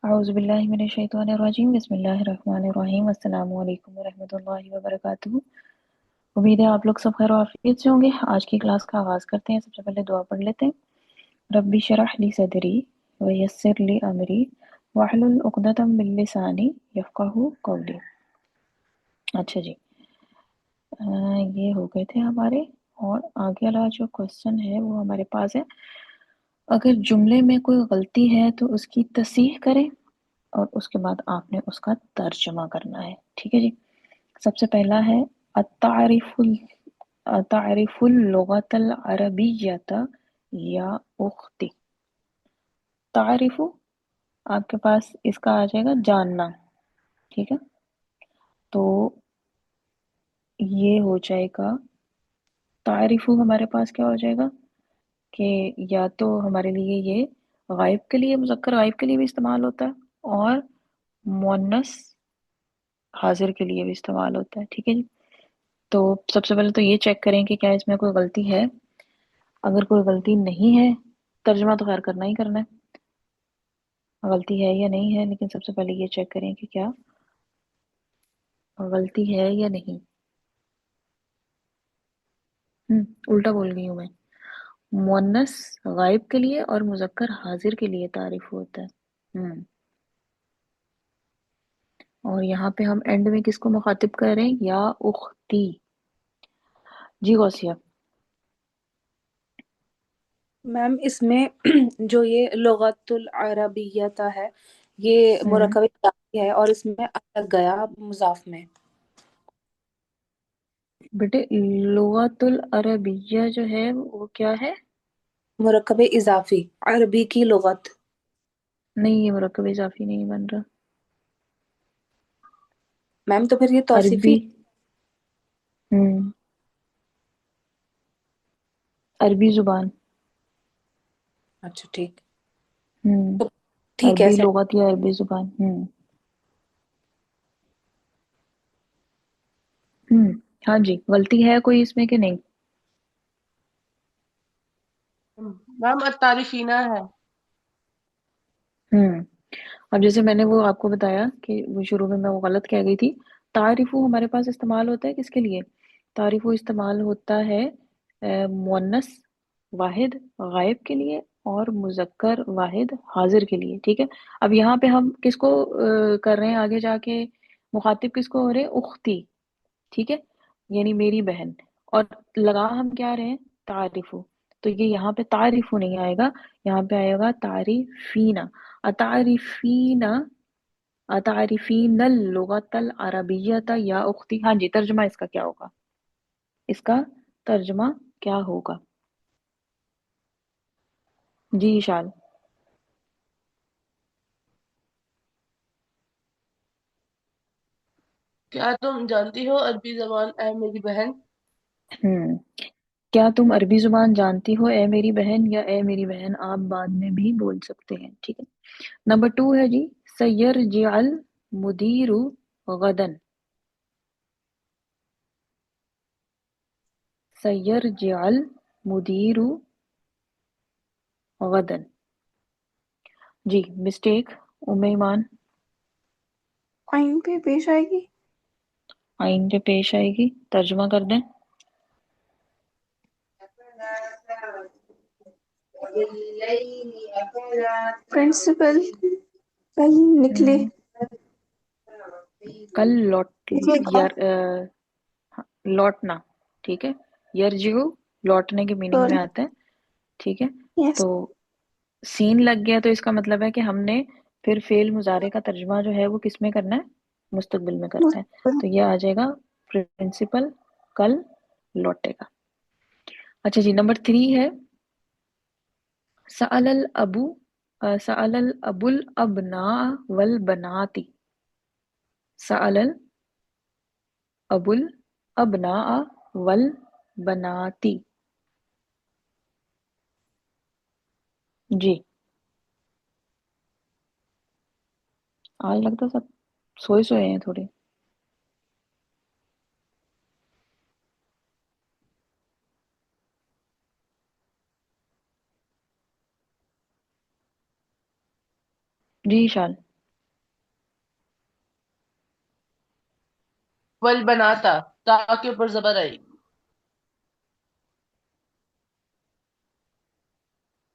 اعوذ باللہ من الشیطان الرجیم بسم اللہ الرحمن الرحیم السلام علیکم ورحمۃ اللہ وبرکاتہ۔ امید ہے آپ لوگ سب خیر و عافیت سے ہوں گے۔ آج کی کلاس کا آغاز کرتے ہیں۔ سب سے پہلے دعا پڑھ لیتے ہیں۔ رب اشرح لی صدری ویسر لی امری واحلل عقدۃ من لسانی یفقہوا قولی۔ اچھا جی، یہ ہو گئے تھے ہمارے، اور آگے والا جو کوشچن ہے وہ ہمارے پاس ہے، اگر جملے میں کوئی غلطی ہے تو اس کی تصحیح کریں اور اس کے بعد آپ نے اس کا ترجمہ کرنا ہے۔ ٹھیک ہے جی، سب سے پہلا ہے تعریف اللغت العربیۃ یا اختی۔ تعریف آپ کے پاس اس کا آ جائے گا جاننا، ٹھیک ہے، تو یہ ہو جائے گا تعریف، ہمارے پاس کیا ہو جائے گا کہ یا تو ہمارے لیے یہ غائب کے لیے، مذکر غائب کے لیے بھی استعمال ہوتا ہے اور مؤنث حاضر کے لیے بھی استعمال ہوتا ہے۔ ٹھیک ہے جی، تو سب سے پہلے تو یہ چیک کریں کہ کیا اس میں کوئی غلطی ہے۔ اگر کوئی غلطی نہیں ہے، ترجمہ تو خیر کرنا ہی کرنا ہے، غلطی ہے یا نہیں ہے، لیکن سب سے پہلے یہ چیک کریں کہ کیا غلطی ہے یا نہیں۔ الٹا بول گئی ہوں میں، مؤنث غائب کے لیے اور مذکر حاضر کے لیے تعریف ہوتا ہے۔ اور یہاں پہ ہم اینڈ میں کس کو مخاطب کر رہے ہیں؟ یا اختی۔ جی غوثیہ۔ میم اس میں جو یہ لغت العربیت ہے یہ مرکب اضافی ہے اور اس میں الگ گیا مضاف میں۔ بیٹے لغت العربیہ جو ہے وہ کیا ہے؟ مرکب اضافی، عربی کی لغت۔ نہیں، یہ مرکب اضافی نہیں بن رہا۔ میم تو پھر یہ توصیفی۔ عربی، عربی زبان، اچھا ٹھیک، ہوں، تو ٹھیک ہے عربی لغت یا عربی زبان۔ ہاں جی، غلطی ہے کوئی اس میں کہ نہیں؟ میم التعریفینہ ہے۔ اب جیسے میں نے وہ آپ کو بتایا کہ وہ شروع میں وہ غلط کہہ گئی تھی، تعریفو ہمارے پاس استعمال ہوتا ہے کس کے لیے؟ تعریفو استعمال ہوتا ہے مؤنث واحد غائب کے لیے اور مذکر واحد حاضر کے لیے۔ ٹھیک ہے، اب یہاں پہ ہم کس کو کر رہے ہیں آگے جا کے؟ مخاطب کس کو ہو رہے ہیں؟ اختی، ٹھیک ہے، یعنی میری بہن، اور لگا ہم کیا رہے ہیں؟ تعریفو، تو یہ یہاں پہ تعریفو نہیں آئے گا، یہاں پہ آئے گا تعریفینہ۔ اتعریفین اللغت العربیۃ یا اختی۔ ہاں جی، ترجمہ اس کا کیا ہوگا؟ اس کا ترجمہ کیا ہوگا؟ جی اشال۔ کیا تم جانتی ہو عربی زبان اے میری بہن؟ کیا تم عربی زبان جانتی ہو اے میری بہن، یا اے میری بہن آپ بعد میں بھی بول سکتے ہیں۔ ٹھیک ہے، نمبر 2 ہے جی، سیرجع المدیر غدن۔ سیرجع المدیر غدن، جی مسٹیک ام ایمان، آئین پہ پیش آئے گی۔ آئین پہ پیش آئے گی، ترجمہ کر دیں۔ پرنسپل کل نکلے۔ کل لکھا لوٹنا، ٹھیک ہے، یرجعو لوٹنے کے میننگ میں سوری، آتا ہے۔ ٹھیک ہے، یس تو سین لگ گیا تو اس کا مطلب ہے کہ ہم نے پھر فعل مضارع کا ترجمہ جو ہے وہ کس میں کرنا ہے؟ مستقبل میں کرنا ہے، تو یہ آ جائے گا پرنسپل کل لوٹے گا۔ اچھا جی، نمبر 3 ہے سأل الابو الابناء والبنات۔ سأل الابو الابناء والبنات، جی آج لگتا سب سوئے سوئے ہیں تھوڑے۔ جی شان۔ वल बनाता, ता के ऊपर जबर आएगी।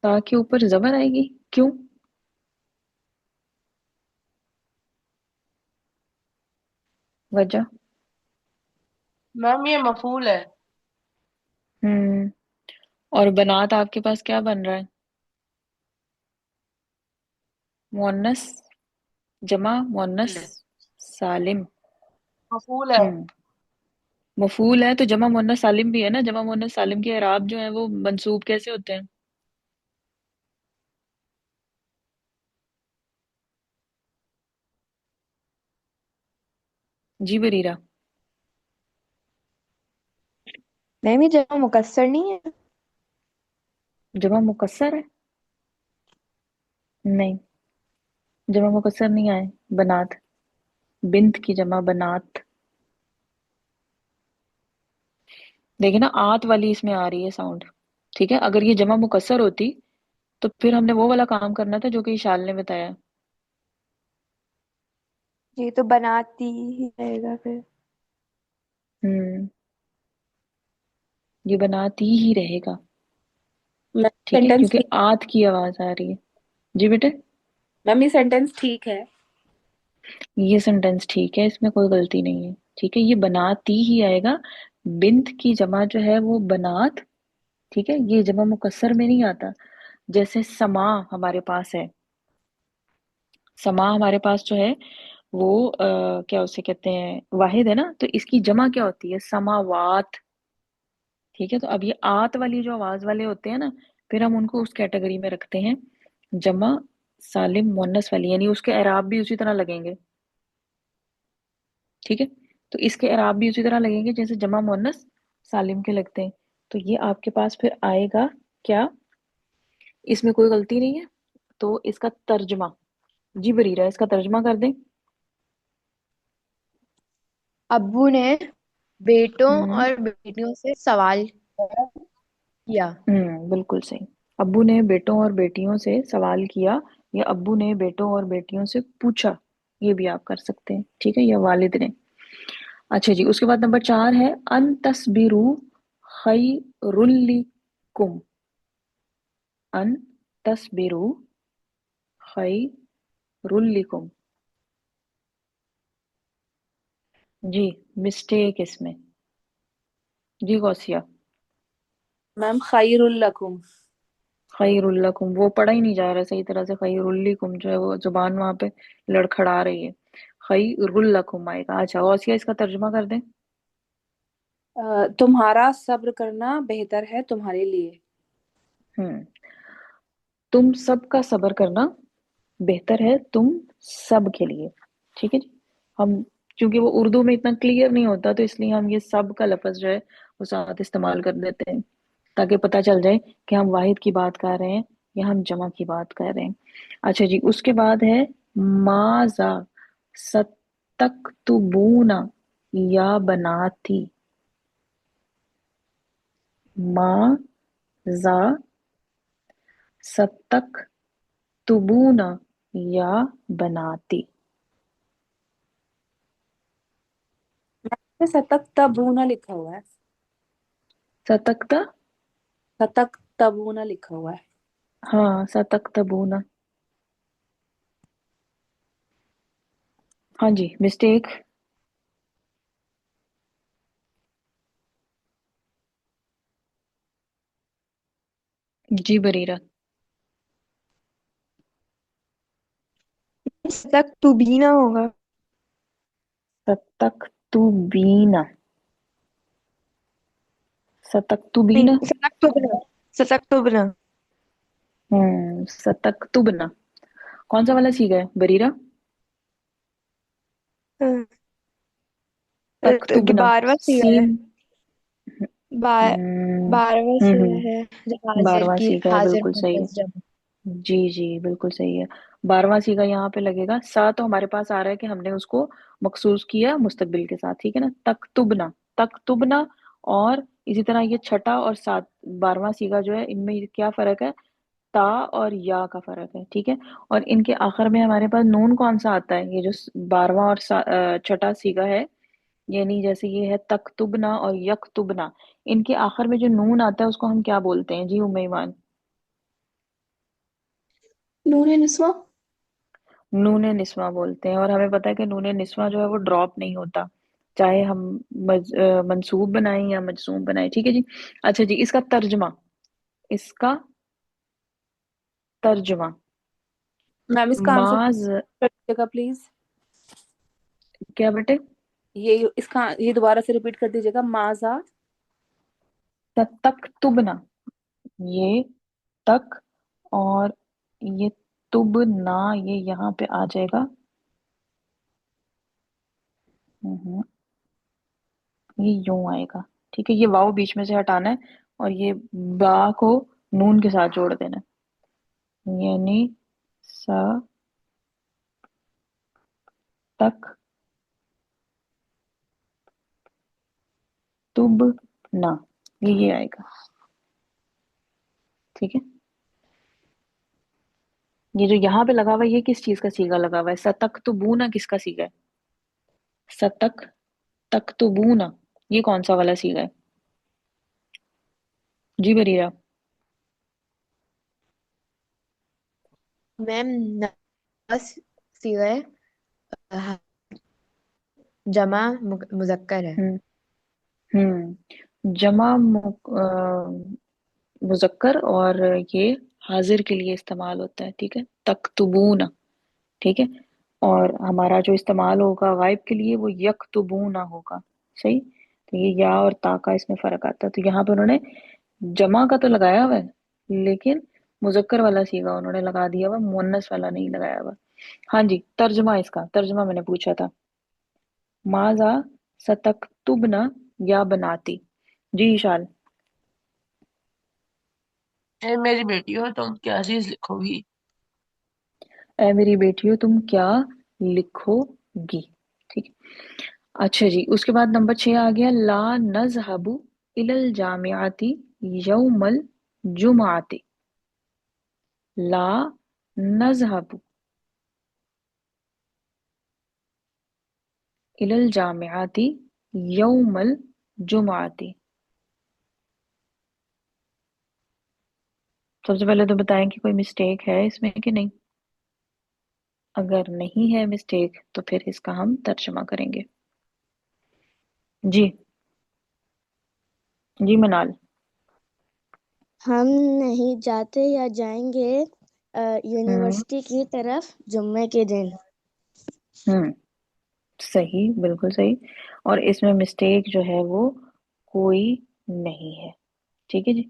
ता के ऊपर जबर आएगी, क्यों? वजह? मैम ये मफूल है। हम्म। और बनात आपके पास क्या बन रहा है? मुअन्नस, जमा मुअन्नस सालिम। मफूल है। हम्म। मफूल है तो जमा मुअन्नस सालिम भी है ना। जमा मुअन्नस सालिम के इराब जो है वो मंसूब कैसे होते हैं? जी बरीरा। मैम ये जमा मुकस्सर नहीं है? जमा मुकस्सर है? नहीं, जमा मुकस्सर नहीं आए। बनात, बिन्त की जमा बनात। देखिए ना, आत वाली इसमें आ रही है साउंड। ठीक है, अगर ये जमा मुकस्सर होती तो फिर हमने वो वाला काम करना था जो कि इशाल ने बताया। जी तो बनाती ही रहेगा फिर। हम्म, ये बनाती ही रहेगा। मैम ठीक है, सेंटेंस क्योंकि ठीक। आत की आवाज आ रही है। जी बेटे, मैम ये सेंटेंस ठीक है। ये सेंटेंस ठीक है, इसमें कोई गलती नहीं है। ठीक है, ये बनाती ही आएगा। बिन्त की जमा जो है वो बनात। ठीक है, ये जमा मुकस्सर में नहीं आता। जैसे समा हमारे पास है, समा हमारे पास जो है वो क्या उसे कहते हैं, वाहिद है ना, तो इसकी जमा क्या होती है? समावात। ठीक है, तो अब ये आत वाली जो आवाज वाले होते हैं ना, फिर हम उनको उस कैटेगरी में रखते हैं, जमा सालिम मुअन्नस वाली, यानी उसके एराब भी उसी तरह लगेंगे। ठीक है, तो इसके एराब भी उसी तरह लगेंगे जैसे जमा मुअन्नस सालिम के लगते हैं। तो ये आपके पास फिर आएगा क्या? इसमें कोई गलती नहीं है। तो इसका तर्जमा, जी बरीरा, इसका तर्जमा कर दें। अब्बू ने बेटों हम्म। और बेटियों से सवाल किया। बिल्कुल सही। अब्बू ने बेटों और बेटियों से सवाल किया, या अब्बू ने बेटों और बेटियों से पूछा, ये भी आप कर सकते हैं। ठीक है, या वालिद ने। अच्छा जी, उसके बाद नंबर 4 है अन तस्बिरु खैरुल्लिकुम। अन तस्बिरु खैरुल्लिकुम। जी, मिस्टेक इसमें। जी गौसिया। मैम खैरुल लकुम। खैरुल्लकुम वो पढ़ा ही नहीं जा रहा सही तरह से। खैरुल्लिकुम जो है वो जुबान वहां पे लड़खड़ा रही है। खैरुल्लकुम आएगा। अच्छा गौसिया, इसका तर्जुमा कर दें। तुम्हारा सब्र करना बेहतर है तुम्हारे लिए। हम्म, तुम सबका सब्र करना बेहतर है तुम सब के लिए। ठीक है जी। हम चूंकि वो उर्दू में इतना क्लियर नहीं होता, तो इसलिए हम ये सब का लफ्ज जो है वो साथ इस्तेमाल कर देते हैं, ताकि पता चल जाए कि हम वाहिद की बात कर रहे हैं या हम जमा की बात कर रहे हैं। अच्छा जी, उसके बाद है माजा सतक्तुबूना या बनाती। माजा सतक्तुबूना या बनाती। मैम शतक तबूना लिखा हुआ है। सतक्ता, शतक तबूना लिखा हुआ है। हाँ सतक्तबूना। हाँ जी, मिस्टेक। जी बरीरा। तक तू भी ना होगा। सतक्तुबीना, सतक्तुबीना। नहीं, सतक तो बना। सतक तो बना। सतक्तुबना। कौन सा वाला सीखा है बरीरा? हाँ, तख्तुबना, 12वां सीखा है। सीन। बार हम्म 12वां सीखा है। जब हाजिर 12वां की सीखा है, हाजिर बिल्कुल सही है। मुअन्नस जमा। जी जी, बिल्कुल सही है। 12वां सीखा यहाँ पे लगेगा। सा तो हमारे पास आ रहा है कि हमने उसको मखसूस किया मुस्तकबिल के साथ। ठीक है ना, तख्तुबना, तख्तुबना। और इसी तरह ये छठा और सात, 12वां सीखा जो है, इनमें ये क्या फर्क है? ता और या का फर्क है। ठीक है, और इनके आखिर में हमारे पास नून कौन सा आता है? ये जो 12वां और छठा सीखा है, یعنی جیسے یہ ہے تکتبنا اور یکتبنا، ان کے آخر میں جو نون آتا ہے اس کو ہم کیا بولتے ہیں؟ جی ام ایمان. نون نسواں. نون نسواں بولتے ہیں، اور ہمیں پتہ ہے کہ نون نسواں جو ہے وہ ڈراپ نہیں ہوتا، چاہے ہم منصوب بنائیں یا مجزوم بنائیں. ٹھیک ہے جی. اچھا جی، اس کا ترجمہ، اس کا ترجمہ میم اس کا آنسر ماز. کر دیجیے گا پلیز. کیا بیٹے؟ یہ اس کا یہ دوبارہ سے ریپیٹ کر دیجیے گا. ماذا. تکتبنا، یہ تک اور یہ تبنا، یہ یہاں پہ آ جائے گا. ہوں، یہ یوں آئے گا. ٹھیک ہے، یہ واؤ بیچ میں سے ہٹانا ہے اور یہ با کو نون کے ساتھ جوڑ دینا ہے، یعنی سا تک تب نا، یہ آئے گا. ٹھیک ہے، یہ جو یہاں پہ لگا ہوا ہے یہ کس چیز کا سیگا لگا ہوا ہے؟ ستک تبونا کس کا سیگا ہے؟ ستک تک تبونا یہ کون سا والا سیگا ہے؟ جی بریرہ. میم ناس صیغہ جمع مذکر ہے. ہوں ہوں جمع مذکر، اور یہ حاضر کے لیے استعمال ہوتا ہے. ٹھیک ہے، تکتبون. ٹھیک ہے، اور ہمارا جو استعمال ہوگا غائب کے لیے وہ یکتبون ہوگا. صحیح. تو یہ یا اور تا کا اس میں فرق آتا ہے. تو یہاں پہ انہوں نے جمع کا تو لگایا ہوا ہے لیکن مذکر والا سیگا انہوں نے لگا دیا ہوا، مؤنث والا نہیں لگایا ہوا. ہاں جی، ترجمہ، اس کا ترجمہ میں نے پوچھا تھا. ماذا ستکتبنا یا بناتی. جی اشال. اے میری بیٹی ہو تم کیا چیز لکھو گی؟ اے میری بیٹیوں تم کیا لکھو گی. ٹھیک ہے. اچھا جی، اس کے بعد نمبر 6 آ گیا، لا نذهب الى الجامعة یوم الجمعة. لا نذهب الى الجامعة یوم الجمعة. سب سے پہلے تو بتائیں کہ کوئی مسٹیک ہے اس میں کہ نہیں. اگر نہیں ہے مسٹیک تو پھر اس کا ہم ترجمہ کریں گے. جی جی منال. ہم نہیں جاتے یا جائیں گے ہوں یونیورسٹی کی طرف جمعے کے دن. ہوں صحیح، بالکل صحیح. اور اس میں مسٹیک جو ہے وہ کوئی نہیں ہے. ٹھیک ہے جی.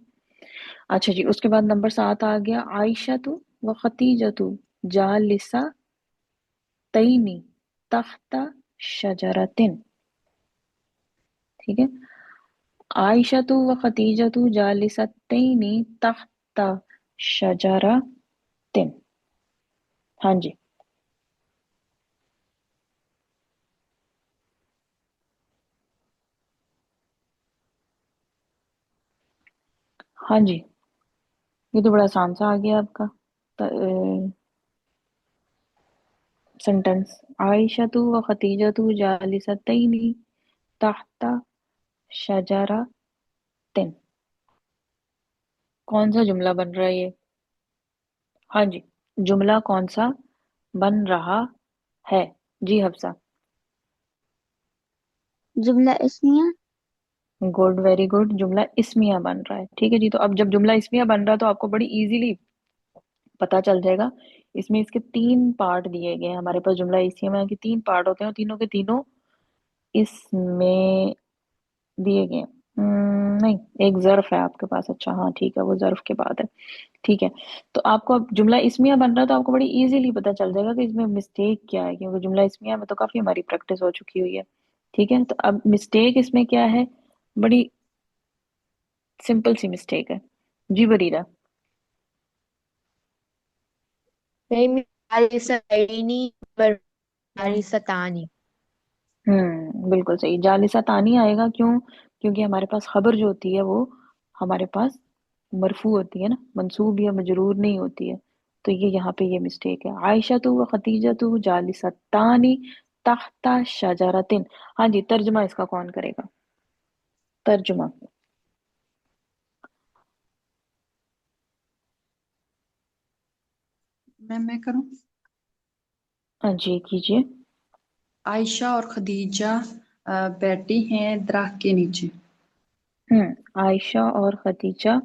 اچھا جی، اس کے بعد نمبر 7 آ گیا، عائشہ تو و ختیجہ تو جالسہ تینی تحت شجرتن. ٹھیک ہے، عائشہ تو و ختیجہ تو جالستین تحت شجرتن. ہاں جی. ہاں جی، یہ تو بڑا آسان سا آ گیا آپ کا سینٹنس. عائشہ تو و ختیجہ تو جالستین تحت شجرتن. کون سا جملہ بن رہا ہے یہ؟ ہاں جی، جملہ کون سا بن رہا ہے؟ جی حفصہ. جملہ اسمیہ. گڈ، ویری گڈ، جملہ اسمیہ بن رہا ہے. ٹھیک ہے جی. تو اب جب جملہ اسمیہ بن رہا ہے تو آپ کو بڑی ایزیلی پتا چل جائے گا. اس میں اس کے 3 پارٹ دیے گئے ہیں. ہمارے پاس جملہ اسمیہ کے 3 پارٹ ہوتے ہیں اور تینوں کے تینوں اس میں دیے گئے ہیں. نہیں، ایک ظرف ہے آپ کے پاس. اچھا ہاں ٹھیک ہے، وہ ظرف کے بعد ہے. ٹھیک ہے، تو آپ کو اب جملہ اسمیہ بن رہا ہے تو آپ کو بڑی ایزیلی پتا چل جائے گا کہ اس میں مسٹیک کیا ہے، کیونکہ جملہ اسمیہ میں تو کافی ہماری پریکٹس ہو چکی ہوئی ہے. ٹھیک ہے، تو اب مسٹیک اس میں کیا ہے؟ بڑی سمپل سی مسٹیک ہے. جی بریرہ. جالستانی جالستانی. بالکل صحیح. جالستانی آئے گا. کیوں؟ کیونکہ ہمارے پاس خبر جو ہوتی ہے وہ ہمارے پاس مرفوع ہوتی ہے نا، منصوب یا مجرور نہیں ہوتی ہے. تو یہ یہاں پہ یہ مسٹیک ہے. عائشہ تو و ختیجہ تو جالستانی तहत शजरतिन। हाँ जी, तर्जमा इसका कौन करेगा? तर्जमा। मैं करूं? हाँ जी कीजिए। आयशा और खदीजा बैठी हैं दरख्त के नीचे। आयशा और खदीजा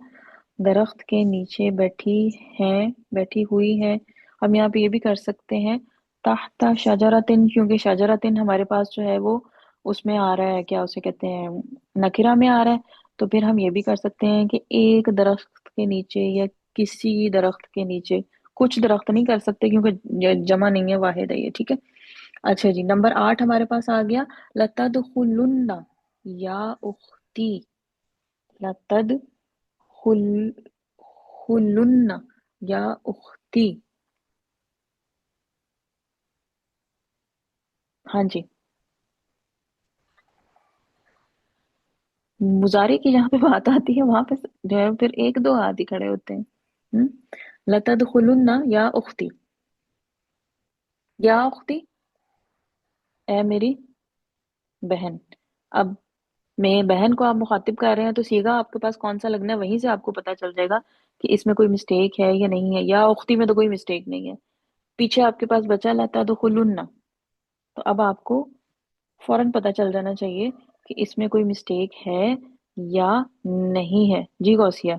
दरख्त के नीचे बैठी हुई है। हम यहाँ पे ये भी कर सकते हैं ताहता शजरतिन, क्योंकि शजरतिन हमारे पास जो है वो उसमें आ रहा है, क्या उसे कहते हैं, नकिरा में आ रहा है। तो फिर हम ये भी कर सकते हैं कि एक दरख्त के नीचे या किसी दरख्त के नीचे। कुछ दरख्त नहीं कर सकते क्योंकि जमा नहीं है, वाहिद है ये, ठीक है। अच्छा जी, नंबर 8 हमारे पास आ गया। लतदखुलुन्ना या उख्ती। लतदखुलुन्ना या उख्ती। हाँ जी, मुजारे की जहाँ पे बात आती है वहां पे जो है फिर एक दो हाथ ही खड़े होते हैं। लतदखुलुन्ना या उख्ती। या उख्ती, ए मेरी बहन। अब मैं बहन को आप मुखातिब कर रहे हैं तो सीगा आपके पास कौन सा लगना है, वहीं से आपको पता चल जाएगा कि इसमें कोई मिस्टेक है या नहीं है। या उख्ती में तो कोई मिस्टेक नहीं है। पीछे आपके पास बचा लतदखुलुन्ना, तो अब आपको फौरन पता चल जाना चाहिए कि इसमें कोई मिस्टेक है या नहीं है। जी गौसिया।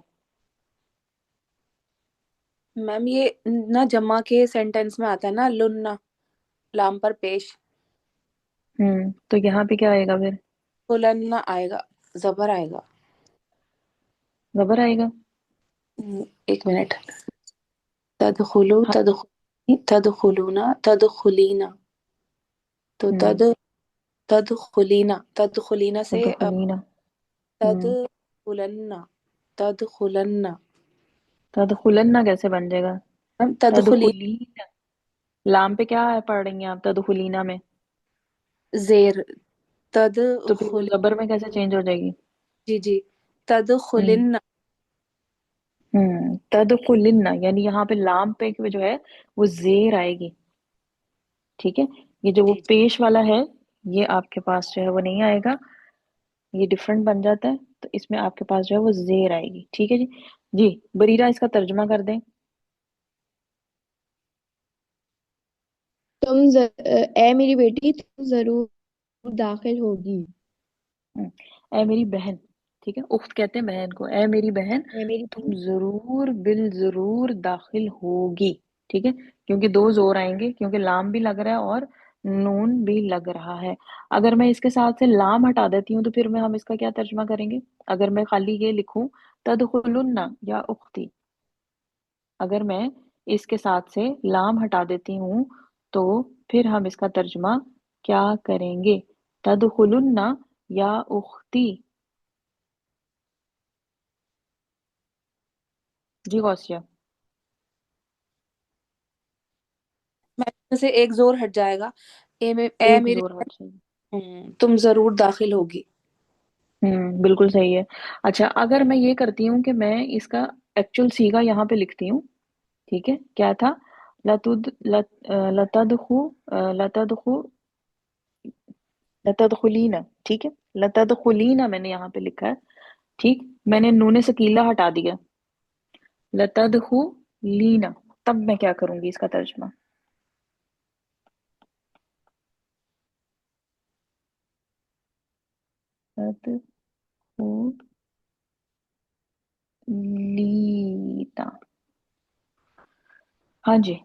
मैम ये ना जमा के सेंटेंस में आता है ना, लुन्ना, लाम पर पेश। तो यहाँ पे क्या आएगा फिर? खुलन्ना आएगा, जबर आएगा। जबर आएगा। एक मिनट। तदखुलू, हाँ, तदखुलूना, तदखुलीना। तो हम्म तदखुलीना, तदखुलीना से तदखुलीना। हम्म तदखुलन्ना, तदखुलन्ना। तदखुलन्ना कैसे बन जाएगा? मैम तदखुली, तदखुलीना, लाम पे क्या है पढ़ रही हैं आप तदखुलीना में? जेर, तो फिर वो तदखुल, जबर में कैसे चेंज हो जाएगी? जी जी, हम्म तदखुलिन्ना। तदखुलिन्ना, यानी यहाँ पे लाम पे जो है वो जेर आएगी, ठीक है। ये जो वो जी जी। पेश वाला है ये आपके पास जो है वो नहीं आएगा, ये डिफरेंट बन जाता है। तो इसमें आपके पास जो है वो जेर आएगी, ठीक है जी। जी बरीरा इसका तर्जुमा कर दें। ए मेरी बेटी तुम जरूर दाखिल होगी। ए मेरी बहन, ठीक है, उख्त कहते हैं बहन को। ए मेरी बहन ए मेरी तुम बहन। जरूर बिल जरूर दाखिल होगी, ठीक है। क्योंकि दो जोर आएंगे, क्योंकि लाम भी लग रहा है और नून भी लग रहा है। अगर मैं इसके साथ से लाम हटा देती हूँ तो फिर मैं हम इसका क्या तर्जुमा करेंगे? अगर मैं खाली ये लिखूं तदखुलुन्ना या उख्ती, अगर मैं इसके साथ से लाम हटा देती हूँ तो फिर हम इसका तर्जुमा क्या करेंगे? तदखुलुन्ना या उख्ती। जी गौसिया। मैम से एक जोर हट जाएगा। ए एक मेरी, जोर हट जाएगी। तुम जरूर दाखिल होगी। बिल्कुल सही है। अच्छा, अगर मैं ये करती हूँ कि मैं इसका एक्चुअल सीगा यहाँ पे लिखती हूँ, ठीक है, क्या था? लतदखु लतदखु लतदखुलीना, ठीक है। लतदखुलीना मैंने यहाँ पे लिखा है, ठीक। मैंने नूने सकीला हटा दिया, लतदखुलीना। तब मैं क्या करूंगी इसका तर्जुमा? तदखुलीना। हाँ जी।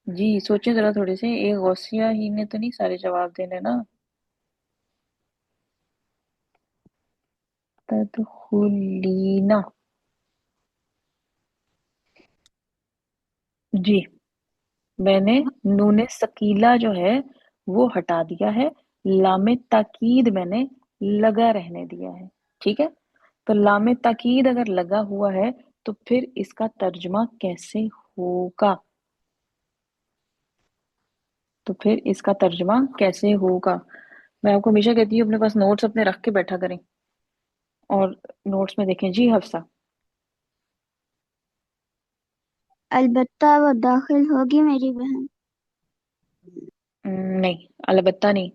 जी सोचें जरा थोड़े से, एक गौसिया ही ने तो नहीं सारे जवाब देने ना। तदखुलीना। जी, मैंने नूने सकीला जो है वो हटा दिया है, लामे ताकीद मैंने लगा रहने दिया है, ठीक है। तो लामे ताकीद अगर लगा हुआ है तो फिर इसका तर्जुमा कैसे होगा? तो फिर इसका तर्जुमा कैसे होगा? मैं आपको हमेशा कहती हूँ अपने पास नोट्स अपने रख के बैठा करें और नोट्स में देखें। जी हफ्सा। البتہ وہ داخل ہوگی میری بہن. نہیں، البتہ نہیں،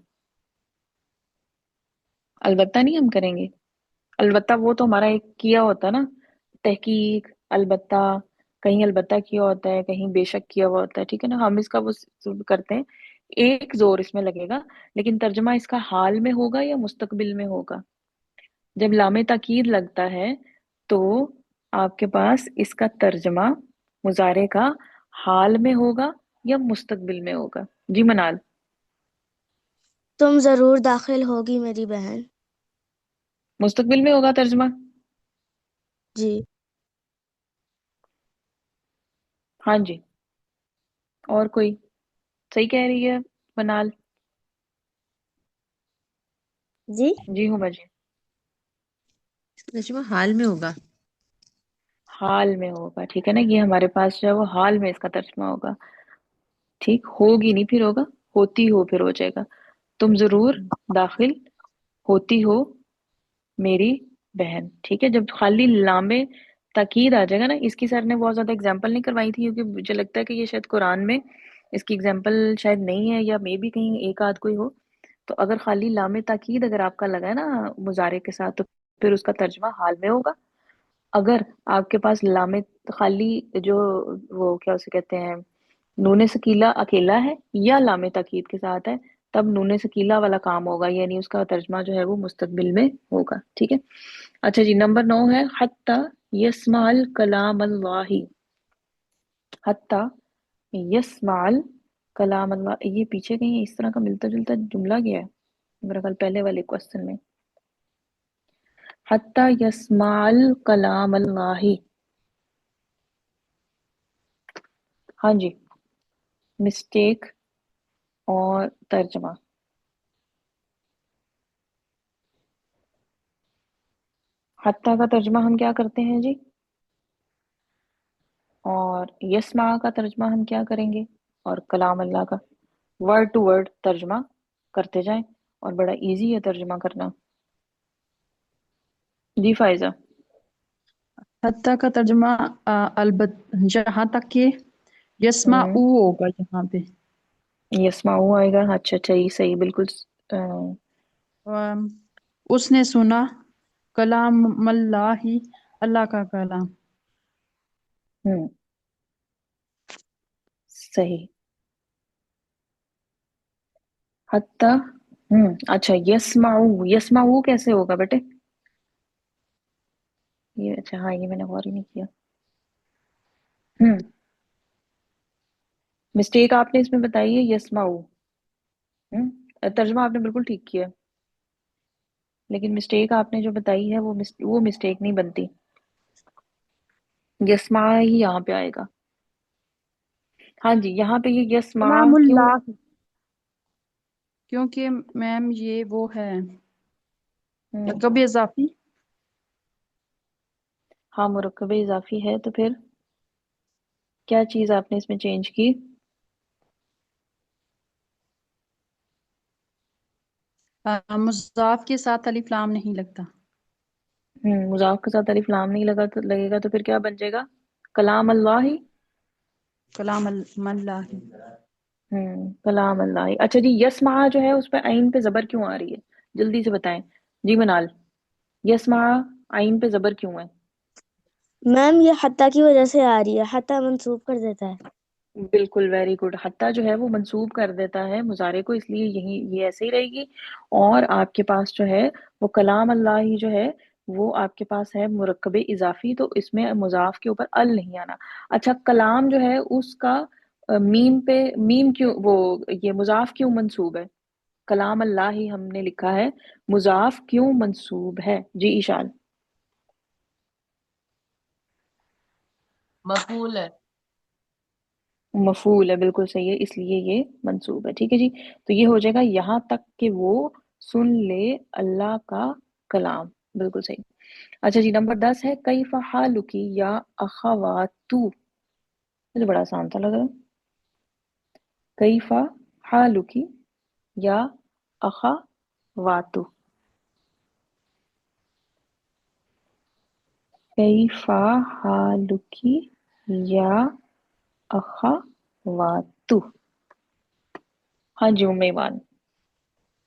البتہ نہیں ہم کریں گے. البتہ وہ تو ہمارا ایک کیا ہوتا ہے نا، تحقیق، البتہ کہیں البتہ کیا ہوتا ہے، کہیں بے شک کیا ہوا ہوتا ہے، ٹھیک ہے نا، ہم اس کا وہ کرتے ہیں. ایک زور اس میں لگے گا، لیکن ترجمہ اس کا حال میں ہوگا یا مستقبل میں ہوگا. جب لام تاکید لگتا ہے تو آپ کے پاس اس کا ترجمہ مضارع کا حال میں ہوگا یا مستقبل میں ہوگا. جی منال. تم ضرور داخل ہوگی میری بہن. مستقبل میں ہوگا ترجمہ. جی. ہاں جی، اور کوئی صحیح کہہ رہی ہے منال؟ جی. جی ہوں بجی. ترجمہ حال میں ہوگا. حال میں ہوگا، ٹھیک ہے نا، یہ ہمارے پاس جو ہے وہ حال میں اس کا ترجمہ ہوگا. ٹھیک، ہوگی نہیں پھر ہوگا، ہوتی ہو پھر ہو جائے گا. تم ضرور داخل ہوتی ہو میری بہن. ٹھیک ہے، جب خالی لام تاکید آ جائے گا نا، اس کی سر نے بہت زیادہ اگزامپل نہیں کروائی تھی کیونکہ مجھے لگتا ہے کہ یہ شاید قرآن میں اس کی اگزامپل شاید نہیں ہے، یا مے بھی کہیں ایک آدھ کوئی ہو. تو اگر خالی لام تاکید اگر آپ کا لگا ہے نا مضارع کے ساتھ، تو پھر اس کا ترجمہ حال میں ہوگا. اگر آپ کے پاس لام خالی جو وہ کیا اسے کہتے ہیں نون سکیلا اکیلا ہے یا لام تاکید کے ساتھ ہے، تب نون سکیلا والا کام ہوگا، یعنی اس کا ترجمہ جو ہے وہ مستقبل میں ہوگا. ٹھیک ہے. اچھا جی، نمبر 9 ہے حتی یسمع کلام اللہ. حتی یسمع کلام اللہ، یہ پیچھے کہیں اس طرح کا ملتا جلتا جملہ گیا ہے میرا خیال پہلے والے کوسچن میں. حتی یسمع کلام اللہ. ہاں جی، مسٹیک اور ترجمہ. حتی کا ترجمہ ہم کیا کرتے ہیں جی، اور یسمع کا ترجمہ ہم کیا کریں گے، اور کلام اللہ کا ورڈ ٹو ورڈ ترجمہ کرتے جائیں، اور بڑا ایزی ہے ترجمہ کرنا. جی فائزہ. حتیٰ کا ترجمہ جہاں تک کہ یسمع ہوگا یہاں پہ. یسمعو آئے گا، اچھا اچھا، یہ صحیح بالکل. اس نے سنا کلام اللہ، اللہ کا کلام. ہوں صحیح. حتی اچھا، یسمعو، یسمعو کیسے ہوگا بیٹے؟ یہ اچھا، ہاں یہ میں نے غور ہی نہیں کیا. مسٹیک آپ نے اس میں بتائی ہے یسمعو. ترجمہ آپ نے بالکل ٹھیک کیا، لیکن مسٹیک آپ نے جو بتائی ہے وہ مسٹیک نہیں بنتی. یسمع ہی یہاں پہ آئے گا. ہاں جی، یہاں پہ یہ یسمع کلام کیوں؟ اللہ، کیونکہ میم یہ وہ ہے مرکب اضافی. ہاں مرکب اضافی ہے، تو پھر کیا چیز آپ نے اس میں چینج کی؟ مضاف کے ساتھ الف لام نہیں لگتا. مضاف کے ساتھ الف لام نہیں لگے گا، تو پھر کیا بن جائے گا؟ کلام اللہ ہی. کلام اللہ. کلام اللہ. اچھا جی، یسمع جو ہے اس پہ عین پہ زبر کیوں آ رہی ہے؟ جلدی سے بتائیں جی منال. یسمع عین پہ زبر کیوں ہے؟ میم یہ حتیٰ کی وجہ سے آ رہی ہے، حتیٰ منسوب کر دیتا ہے. بالکل، ویری گڈ. حتیٰ جو ہے وہ منسوب کر دیتا ہے مضارع کو، اس لیے یہ ایسے ہی رہے گی. اور آپ کے پاس جو ہے وہ کلام اللہ ہی جو ہے وہ آپ کے پاس ہے مرکب اضافی، تو اس میں مضاف کے اوپر ال نہیں آنا. اچھا، کلام جو ہے اس کا میم کیوں، وہ یہ مضاف کیوں منصوب ہے؟ کلام اللہ ہی ہم نے لکھا ہے، مضاف کیوں منصوب ہے؟ جی ایشان. مفعول ہے. مفعول ہے، بالکل صحیح ہے، اس لیے یہ منصوب ہے. ٹھیک ہے جی، تو یہ ہو جائے گا یہاں تک کہ وہ سن لے اللہ کا کلام. بالکل صحیح. اچھا جی، نمبر 10 ہے کیف حالکی یا اخواتو. مجھے بڑا آسان تھا لگ رہا. کیف حالکی یا اخواتو. کیف حالکی یا अखावातु। हाँ जी उम्मे ईमान,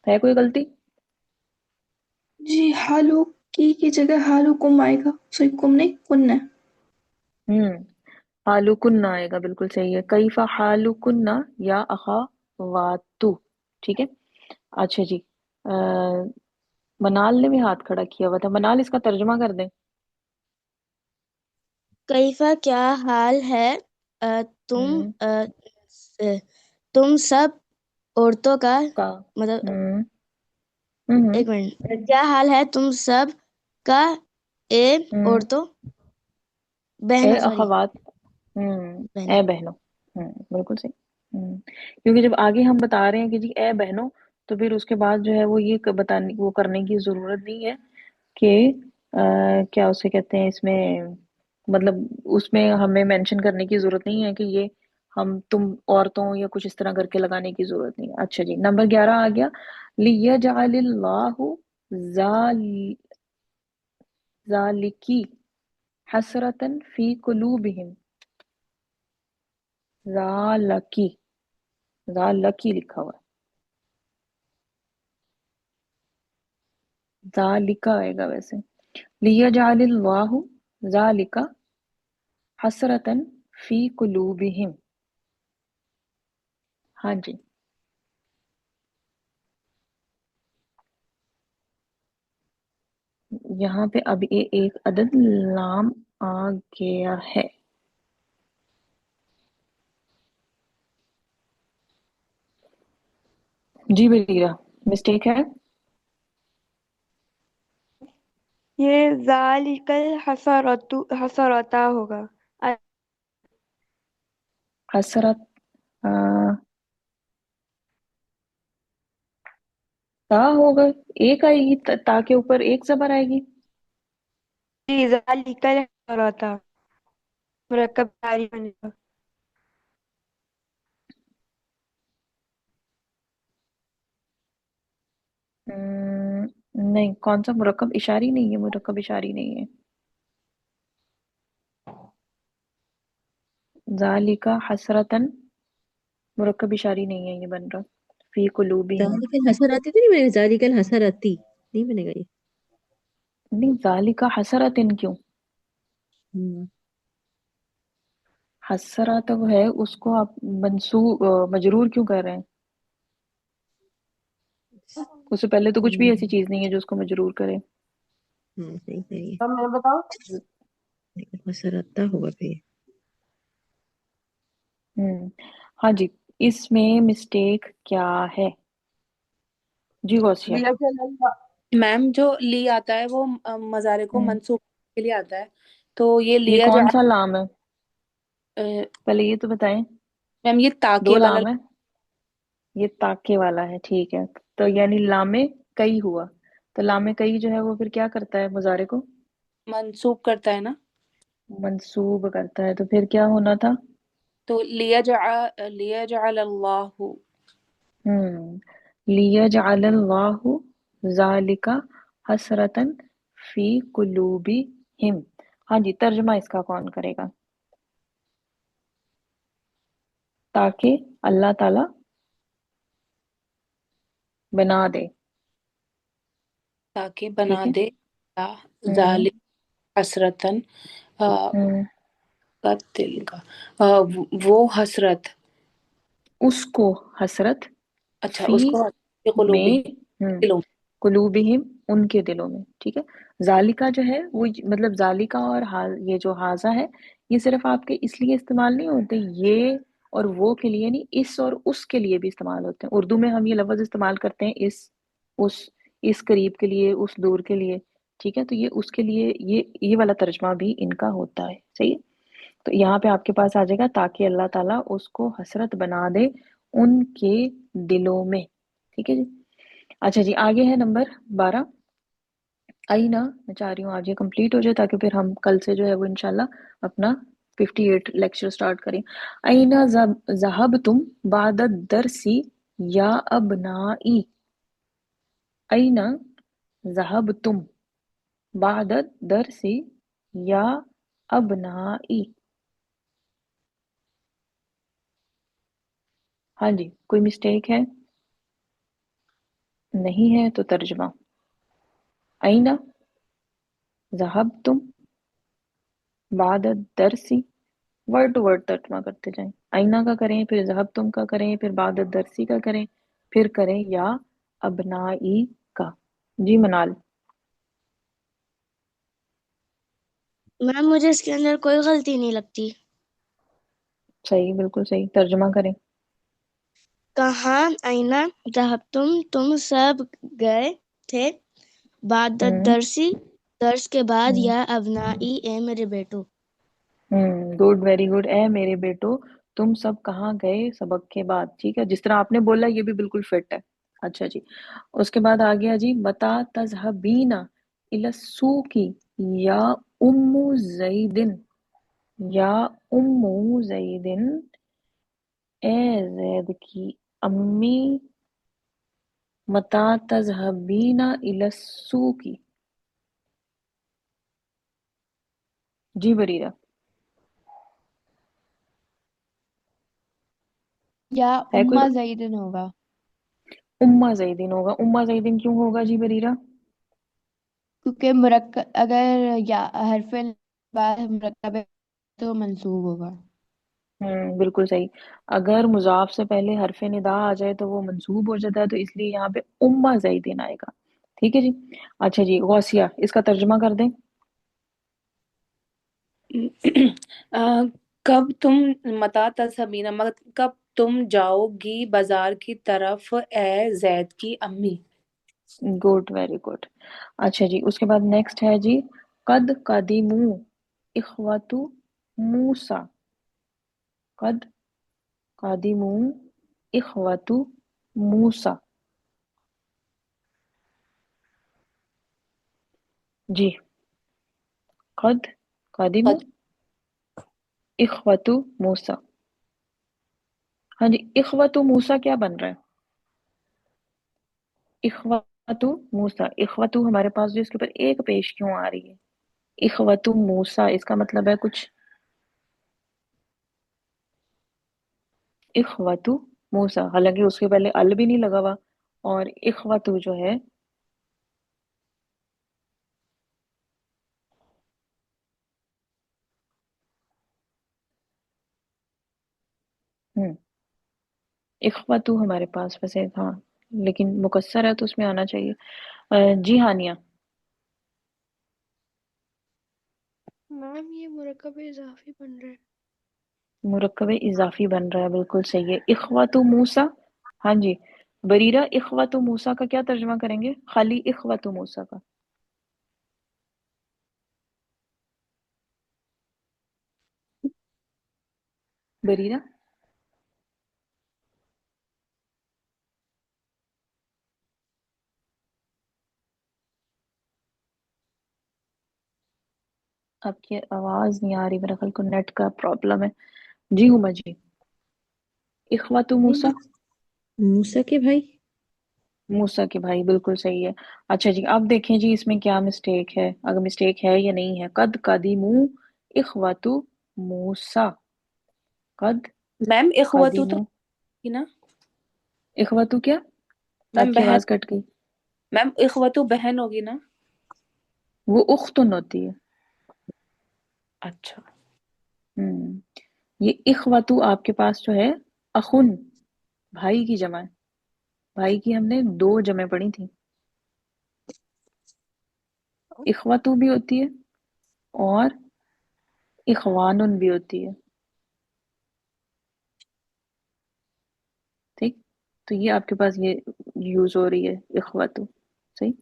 है कोई गलती? जी हालू की जगह हालू कुम आएगा, सॉरी कुम नहीं कुन्ना। हालु कुन्ना आएगा, बिल्कुल सही है। कैफा हालु कुन्ना या अखावातु। ठीक है। अच्छा जी, मनाल ने भी हाथ खड़ा किया हुआ था। मनाल इसका तर्जुमा कर दें। कैफा क्या हाल है? हम्म तुम सब औरतों का, का मतलब हम्म हम्म एक मिनट, क्या हाल है तुम सब का? ए हम्म औरतों, ए बहनों, सॉरी, अखवात। बहनों। ए बहनों। बिल्कुल सही। क्योंकि जब आगे हम बता रहे हैं कि जी ए बहनों, तो फिर उसके बाद जो है वो ये बताने वो करने की जरूरत नहीं है कि क्या उसे कहते हैं इसमें, मतलब उसमें हमें मेंशन करने की जरूरत नहीं है कि ये हम तुम औरतों या कुछ इस तरह करके लगाने की जरूरत नहीं है। अच्छा जी, नंबर 11 आ गया। लियजअलिल्लाहु ज़ाल- ज़ालिकी हसरतन फी कुलूबिहिम। ज़ालकी, ज़ालकी लिखा हुआ है, ज़ालिका आएगा वैसे। लियजअलिल्लाहु ज़ालिका हसरतन फी कुलूबिहिम। हाँ जी, यहाँ पे अब ये एक अदद लाम आ गया है। जी बरीरा, मिस्टेक है। ये ज़ालिकल हसरता होगा। हसरत, आ, ता होगा। एक आएगी, ता के ऊपर एक जबर आएगी। जी ज़ालिकल हसरता मुरक्कब जारी बनेगा। नहीं, कौन सा मुरक्कब इशारी नहीं है, मुरक्कब इशारी नहीं है। जालिका हसरतन मुरक्कब इशारी नहीं है, ये बन रहा फी कुलूबिहिम। जालिकल हसराती तो नहीं बनेगा, जालिकल हसराती नहीं बनेगा ये। नहीं, जालिका हसरतिन क्यों? हम्म हसरा तो है, उसको आप मजरूर क्यों कर रहे हैं? उससे पहले तो कुछ भी ऐसी चीज नहीं है जो उसको मजरूर करे। सही सही अब मैं बताऊं? है, हसराता होगा फिर। हम्म हाँ जी, इसमें मिस्टेक क्या है? जी गौसिया। लिया चला। मैम जो ली आता है वो मजारे को हम्म मंसूब के लिए आता है, तो ये ये लिया कौन जा सा लाम है, अ, पहले ये तो बताएं। मैम ये दो ताके वाला। लाम है, ये ताके वाला है, ठीक है। तो यानी लामे कई हुआ। तो लामे कई जो है वो फिर क्या करता है मुजारे को? मंसूब करता है ना, मंसूब करता है। तो फिर क्या होना था? तो लिया जा अल्लाहु। लियजअलल्लाहु ज़ालिका हसरतन फी कुलूबिहिम। हाँ जी, तर्जुमा इसका कौन करेगा? ताकि अल्लाह ताला बना दे। ताकि बना ठीक है। दे हम्म जालिक हसरतन, अ, हम्म का दिल का, वो हसरत, उसको हसरत अच्छा फी उसको कुलूबी, में दिलों कुलूबिहिम उनके दिलों में। ठीक है। जालिका जो है वो मतलब जालिका और ये जो हाजा है, ये सिर्फ आपके इसलिए इस्तेमाल नहीं होते, ये और वो के लिए नहीं, इस और उस के लिए भी इस्तेमाल होते हैं। उर्दू में हम ये लफ्ज इस्तेमाल करते हैं इस, उस, इस करीब के लिए, उस दूर के लिए। ठीक है। तो ये उसके लिए, ये वाला तर्जमा भी इनका होता है। सही है। तो यहाँ पे आपके पास आ जाएगा ताकि अल्लाह ताला उसको हसरत बना दे उनके दिलों में। ठीक है जी। अच्छा जी, आगे है नंबर 12। आई ना, मैं चाह रही हूँ आज ये कंप्लीट हो जाए ताकि फिर हम कल से जो है वो इंशाल्लाह अपना 58 लेक्चर स्टार्ट करें। अईना जहब तुम बाद दरसी या अबनाई। अईना जहब तुम बाद दरसी या अबनाई। हाँ जी, कोई मिस्टेक है? नहीं है तो तर्जमा। आईना ज़हबतुम बाद दरसी, वर्ड टू वर्ड तर्जमा करते जाएं। आईना का करें, फिर ज़हबतुम का करें, फिर बाद दरसी का करें, फिर करें या अबनाई का। जी मनाल। मैम मुझे इसके अंदर कोई गलती नहीं लगती। सही, बिल्कुल सही। तर्जमा करें। कहाँ आईना तुम सब गए थे बाद हम्म दरसी, दर्स के बाद हम्म या अबनाई ए मेरे बेटो। Good, very good. ए मेरे बेटो, तुम सब कहाँ गए सबक के बाद। ठीक है, जिस तरह आपने बोला ये भी बिल्कुल फिट है। अच्छा जी, उसके बाद आ गया जी, मता तजहबीना इलस्सूकी या उम्मू जैदिन, या उम्मू जैदिन, ए जैद की अम्मी, मता तजहबीना इलस्सूकी। जी बरीरा। या है कोई उम्मा जईदिन होगा, उम्मा जैदिन होगा। उम्मा जैदिन क्यों होगा जी बरीरा? क्योंकि मुरक्कब अगर या हरफे बाद मुरक्कब है तो मंसूब होगा। बिल्कुल सही। अगर मुजाफ से पहले हरफ निदा आ जाए तो वो मंसूब हो जाता है, तो इसलिए यहाँ पे उम्मा ज़ैदिन आएगा। ठीक है जी। अच्छा जी, गौसिया, इसका तर्जुमा कर दें। अ, कब तुम मता तसबीना कब तुम जाओगी बाजार की तरफ ए जैद की अम्मी। Good, very good. अच्छा जी, उसके बाद नेक्स्ट है जी, कद कदिमू इखवतु मूसा। कद कदिमू इखवतु मूसा। जी, कद कदिमू कद इखवतु मूसा। हाँ जी, इखवतु मूसा क्या बन रहा है? इखवतु मूसा, इखवतु हमारे पास जो इसके ऊपर एक पेश क्यों आ रही है? इखवतु मूसा, इसका मतलब है कुछ। इखवतु मूसा, हालांकि उसके पहले अल भी नहीं लगा हुआ, और इखवतु जो है, हम्म इखवतु हमारे पास वैसे था, लेकिन मुकस्सर है तो उसमें आना चाहिए। जी हानिया। मैम ये मुरक्कब इजाफी बन रहा है। मुरक्कब इजाफी बन रहा है, बिल्कुल सही है। इखवतु मूसा। हाँ जी, बरीरा, इखवतु मूसा का क्या तर्जुमा करेंगे? खाली इखवतु मूसा का। बरीरा। आपकी आवाज नहीं आ रही, मेरा ख्याल को नेट का प्रॉब्लम है। जी हुमा जी। इखवातु मूसा। मूसा के भाई। मूसा के भाई, बिल्कुल सही है। अच्छा जी, अब देखें जी इसमें क्या मिस्टेक है, अगर मिस्टेक है या नहीं है। कद कदीमू इखवातु मूसा। कद मैम इखवतु तो कदीमू थी ना। इखवातु क्या? मैम आपकी बहन। आवाज कट गई। मैम इखवतु बहन होगी ना। वो उख्तुन होती है। अच्छा। हम्म ये इखवातु आपके पास जो है, अखुन, भाई की जमा है। भाई की हमने दो जमे पढ़ी थी, इखवातु भी होती है और इखवानुन भी होती है। ठीक, तो ये आपके पास ये यूज हो रही है, इखवातु। सही।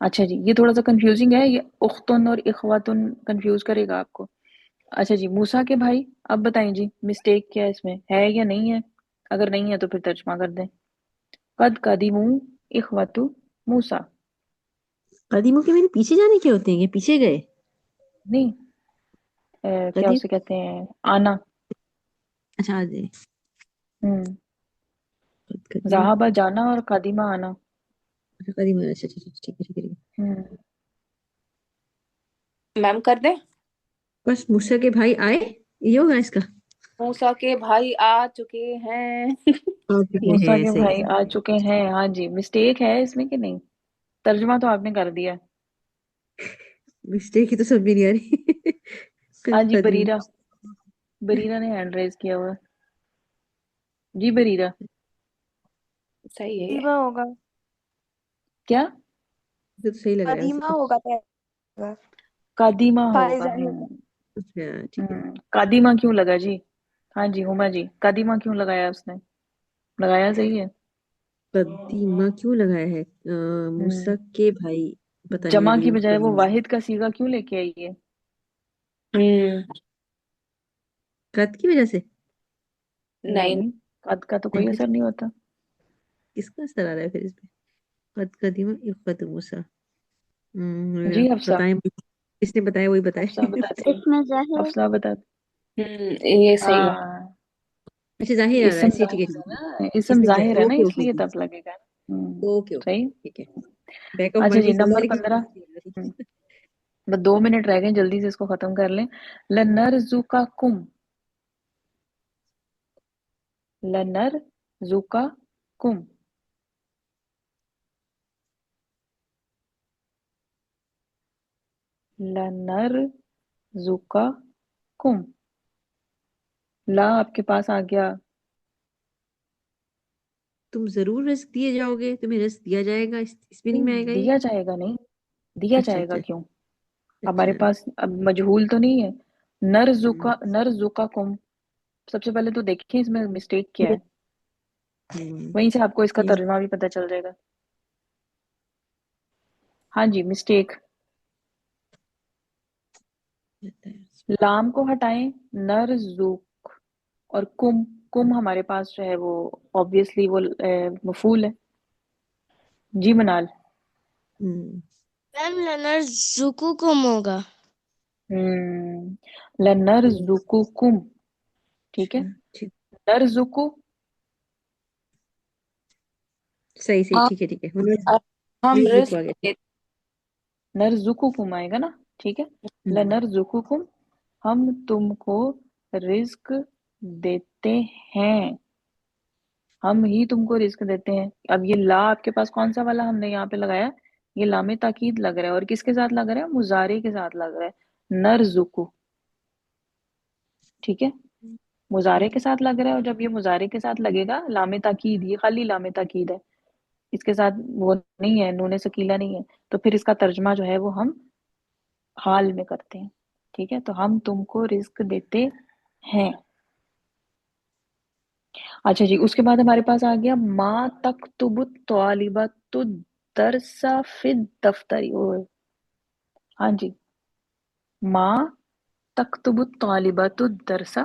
अच्छा जी, ये थोड़ा सा कंफ्यूजिंग है, ये उख्तुन और इखवातुन कंफ्यूज करेगा आपको। अच्छा जी, मूसा के भाई, अब बताएं जी मिस्टेक क्या है इसमें, है या नहीं है? अगर नहीं है तो फिर तर्जमा कर दें। कद कदीमू इखवातु मूसा। कदीमों के मेरे पीछे जाने के होते हैं, ये पीछे गए। नहीं, क्या कदीम। उसे कहते हैं, आना। अच्छा, आ जाए। हम्म कदीम। जहाबा जाना और कदीमा आना। अच्छा, कदीम, अच्छा अच्छा अच्छा, ठीक है ठीक है ठीक है। हम्म मैम कर दे। बस मूसा के भाई आए, ये होगा इसका। موسیٰ کے بھائی آ چکے ہیں आ चुके موسیٰ हैं, کے सही بھائی آ چکے ہیں. ہاں جی, مسٹیک ہے اس میں کہ نہیں؟ ترجمہ تو آپ نے کر دیا. मिस्टेक ही तो समझ में नहीं आ रही. ہاں جی, قدیم بریرہ نے ہینڈ ریز کیا ہوا. جی بریرہ, صحیح ہے یہ. قدیمہ ہوگا. کیا؟ تو صحیح لگ رہا ہے قدیمہ ویسے. ہوگا پہلا. قادیمہ فائز ہوگا. ظاہر. اچھا ٹھیک ہے. قادیمہ کیوں لگا جی؟ ہاں جی ہما جی, قادیمہ کیوں لگایا اس نے؟ لگایا صحیح ہے. قدیمہ کیوں لگایا ہے؟ موسیٰ کے بھائی, پتہ نہیں, جمع میرے کی لیے بجائے وہ قدیم. واحد کا صیغہ کیوں لے کے آئی ہے؟ قد کی وجہ سے. نہیں نہیں, قد کا تو کوئی اثر نہیں ہوتا. کس کا اثر آ رہا ہے پھر اس پہ؟ قد قدیمہ اخوت موسیٰ. جی حفصہ, بتائیں, کس نے بتایا وہی بتائیں. حفصہ بتاتی اس میں ظاہر حفصہ بتا. یہ صحیح ہے. ہاں, اچھا ظاہر آ رہا ہے, اسم ٹھیک ہے ظاہر ٹھیک ہے ہے. نا, اسم اس میں ظاہر ہے نا, اوکے اس اوکے لیے اوکے تب لگے گا. اوکے اوکے صحیح. ٹھیک ہے. بیک آف اچھا مائنڈ جی, میں چل رہا نمبر ہے لیکن 15. بس 2 منٹ رہ گئے, جلدی سے اس کو ختم کر لیں. لنرزقکم, لنرزقکم, لنرزقکم. لا آپ کے پاس آ گیا. تم ضرور رزق دیے جاؤ گے, تمہیں رزق دیا جائے گا, اس میننگ میں آئے گا یہ. دیا جائے گا نہیں, دیا اچھا جائے گا اچھا کیوں؟ ہمارے اچھا. پاس اب مجہول تو نہیں ہے. ہم، نرزقکم, سب سے پہلے تو دیکھیں اس میں مسٹیک کیا ہے, ہم، وہیں سے آپ کو اس کا یہ ترجمہ بھی پتہ چل جائے گا. ہاں جی, مسٹیک. لام کو ہٹائیں, نرزق, اور کم, کم ہمارے پاس جو ہے وہ obviously وہ مفعول ہے. جی منال. ہم، میم لنرزقکم ہوگا. لنرزقکم, ٹھیک ہے. اچھا ٹھیک. نرزقو, صحیح صحیح, ہم ٹھیک ہے ٹھیک ہے. ہم رزق رزق آ گیا. دیتے نرزقکم آئے گا نا, ٹھیک ہے. ہم، لنرزقکم, ہم تم کو رزق دیتے ہیں, ہم ہی تم کو رزق دیتے ہیں. اب یہ لا آپ کے پاس کون سا والا ہم نے یہاں پہ لگایا؟ یہ لام تاکید لگ رہا ہے, اور کس کے ساتھ لگ رہا ہے؟ مضارع کے ساتھ لگ رہا ہے. نرزقو, ٹھیک ہے, مضارع کے ساتھ لگ رہا ہے. اور جب یہ مضارع کے ساتھ لگے گا, لام تاکید, یہ خالی لام تاکید ہے, اس کے ساتھ وہ نہیں ہے, نون ثقیلہ نہیں ہے, تو پھر اس کا ترجمہ جو ہے وہ ہم حال میں کرتے ہیں. ٹھیک ہے, تو ہم تم کو رزق دیتے ہیں. اچھا جی, اس کے بعد ہمارے پاس آ گیا ما تکتب الطالبۃ الدرس فی الدفتر. ہاں جی, ما تکتب الطالبۃ الدرس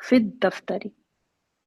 فی الدفتر.